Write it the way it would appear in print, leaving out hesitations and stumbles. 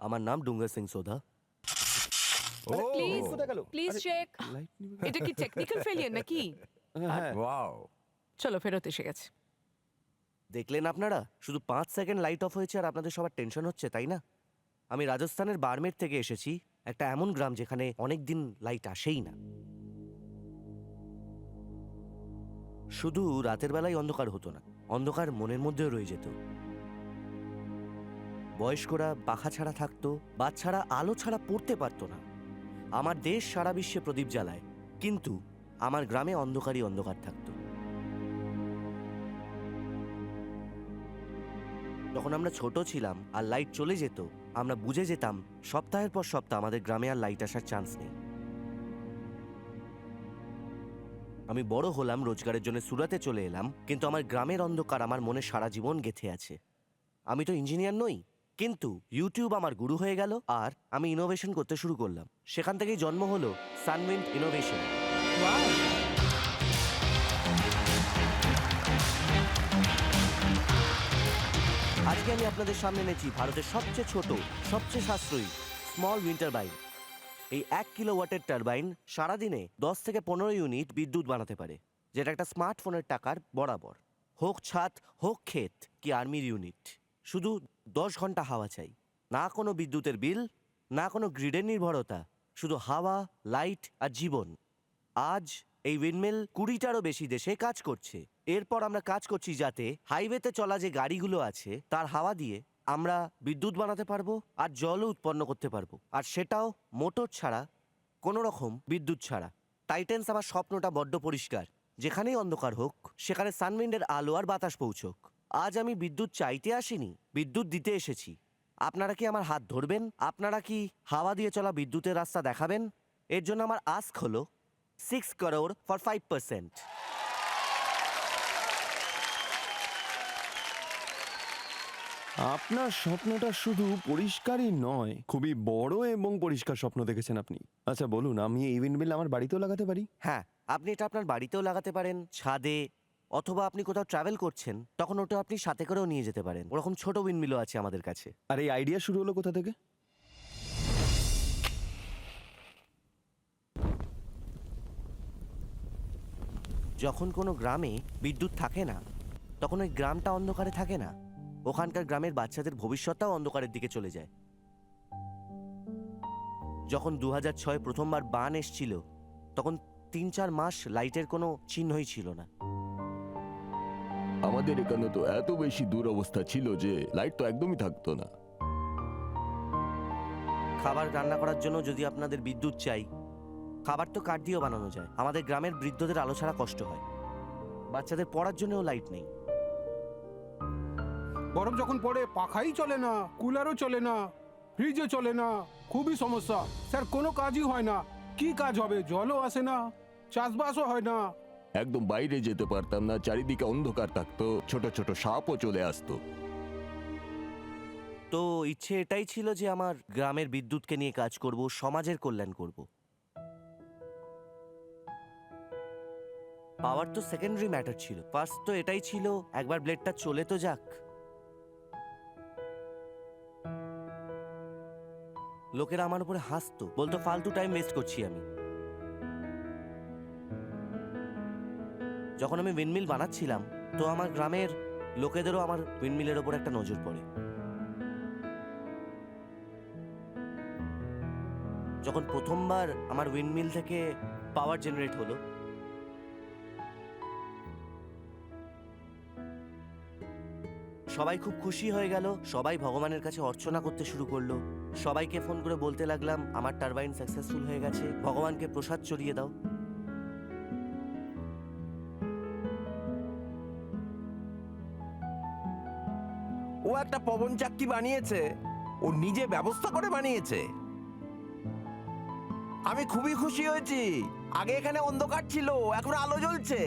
আমার নাম ডুঙ্গা সিং সোধা। প্লিজ কোথায় গেল? Please check. এটা কি টেকনিক্যাল ফেলিয়ার নাকি? হ্যাঁ, ওয়াও, চলো ফেরত এসে গেছে। দেখলেন আপনারা, শুধু 5 সেকেন্ড লাইট অফ হয়েছে আর আপনাদের সবার টেনশন হচ্ছে, তাই না? আমি রাজস্থানের বারমের থেকে এসেছি, একটা এমন গ্রাম যেখানে অনেক দিন লাইট আসেই না। শুধু রাতের বেলায় অন্ধকার হতো না, অন্ধকার মনের মধ্যেও রয়ে যেত। বয়স্করা পাখা ছাড়া থাকতো, বাচ্চারা আলো ছাড়া পড়তে পারতো না। আমার দেশ সারা বিশ্বে প্রদীপ জ্বালায়, কিন্তু আমার গ্রামে অন্ধকারই অন্ধকার থাকতো। যখন আমরা ছোট ছিলাম আর লাইট চলে যেত, আমরা বুঝে যেতাম সপ্তাহের পর সপ্তাহ আমাদের গ্রামে আর লাইট আসার চান্স নেই। আমি বড় হলাম, রোজগারের জন্য সুরাতে চলে এলাম, কিন্তু আমার গ্রামের অন্ধকার আমার মনে সারা জীবন গেঁথে আছে। আমি তো ইঞ্জিনিয়ার নই, কিন্তু ইউটিউব আমার গুরু হয়ে গেল আর আমি ইনোভেশন করতে শুরু করলাম। সেখান থেকেই জন্ম হলো সানউইন্ড ইনোভেশন। আজকে আমি আপনাদের সামনে এনেছি ভারতের সবচেয়ে ছোট, সবচেয়ে সাশ্রয়ী স্মল উইন্ড টারবাইন। এই 1 কিলোওয়াটের টারবাইন সারাদিনে 10 থেকে 15 ইউনিট বিদ্যুৎ বানাতে পারে, যেটা একটা স্মার্টফোনের টাকার বরাবর। হোক ছাদ, হোক ক্ষেত, কি আর্মির ইউনিট, শুধু 10 ঘন্টা হাওয়া চাই। না কোনো বিদ্যুতের বিল, না কোনো গ্রিডের নির্ভরতা, শুধু হাওয়া, লাইট আর জীবন। আজ এই উইন্ডমিল 20টারও বেশি দেশে কাজ করছে। এরপর আমরা কাজ করছি যাতে হাইওয়েতে চলা যে গাড়িগুলো আছে তার হাওয়া দিয়ে আমরা বিদ্যুৎ বানাতে পারবো আর জলও উৎপন্ন করতে পারবো, আর সেটাও মোটর ছাড়া, কোনো রকম বিদ্যুৎ ছাড়া। টাইটেন্স আমার স্বপ্নটা বড্ড পরিষ্কার, যেখানেই অন্ধকার হোক সেখানে সানউইন্ডের আলো আর বাতাস পৌঁছক। আজ আমি বিদ্যুৎ চাইতে আসিনি, বিদ্যুৎ দিতে এসেছি। আপনারা কি আমার হাত ধরবেন? আপনারা কি হাওয়া দিয়ে চলা বিদ্যুতের রাস্তা দেখাবেন? এর জন্য আমার আস্ক হলো 6 crore for 5%. আপনার স্বপ্নটা শুধু পরিষ্কারই নয়, খুবই বড় এবং পরিষ্কার স্বপ্ন দেখেছেন আপনি। আচ্ছা বলুন, আমি এই উইন্ডমিল আমার বাড়িতেও লাগাতে পারি? হ্যাঁ, আপনি এটা আপনার বাড়িতেও লাগাতে পারেন, ছাদে, অথবা আপনি কোথাও ট্রাভেল করছেন তখন ওটা আপনি সাথে করেও নিয়ে যেতে পারেন। ওরকম ছোট উইন্ডমিলও আছে আমাদের কাছে। আর এই আইডিয়া শুরু হলো কোথা থেকে? যখন কোনো গ্রামে বিদ্যুৎ থাকে না, তখন ওই গ্রামটা অন্ধকারে থাকে না, ওখানকার গ্রামের বাচ্চাদের ভবিষ্যৎটাও অন্ধকারের দিকে চলে যায়। যখন 2006 প্রথমবার বান এসছিল, তখন 3-4 মাস লাইটের কোনো চিহ্নই ছিল না। আমাদের এখানে তো এত বেশি দুরবস্থা ছিল যে লাইট তো একদমই থাকতো না। খাবার রান্না করার জন্য যদি আপনাদের বিদ্যুৎ চাই, খাবার তো কাঠ দিয়েও বানানো যায়। আমাদের গ্রামের বৃদ্ধদের আলো ছাড়া কষ্ট হয়, বাচ্চাদের পড়ার জন্যও লাইট নেই। গরম যখন পড়ে পাখাই চলে না, কুলারও চলে না, ফ্রিজও চলে না, খুবই সমস্যা স্যার। কোনো কাজই হয় না। কি কাজ হবে? জলও আসে না, চাষবাসও হয় না। একদম বাইরে যেতে পারতাম না, চারিদিকে অন্ধকার থাকতো, ছোট ছোট সাপও চলে আসতো। তো ইচ্ছে এটাই ছিল যে আমার গ্রামের বিদ্যুৎকে নিয়ে কাজ করব, সমাজের কল্যাণ করব। পাওয়ার তো সেকেন্ডারি ম্যাটার ছিল, ফার্স্ট তো এটাই ছিল একবার ব্লেডটা চলে তো যাক। লোকেরা আমার উপরে হাসতো, বলতো ফালতু টাইম ওয়েস্ট করছি আমি। যখন আমি উইন্ডমিল বানাচ্ছিলাম, তো আমার গ্রামের লোকেদেরও আমার উইন্ডমিলের ওপর একটা নজর পড়ে। যখন প্রথমবার আমার উইন্ডমিল থেকে পাওয়ার জেনারেট হলো, সবাই খুব খুশি হয়ে গেল, সবাই ভগবানের কাছে অর্চনা করতে শুরু করলো। সবাইকে ফোন করে বলতে লাগলাম আমার টারবাইন সাকসেসফুল হয়ে গেছে, ভগবানকে প্রসাদ চড়িয়ে দাও। ও একটা পবন চাক্কি বানিয়েছে, ও নিজে ব্যবস্থা করে বানিয়েছে। আমি খুবই খুশি হয়েছি। আগে এখানে অন্ধকার ছিল, এখন আলো জ্বলছে।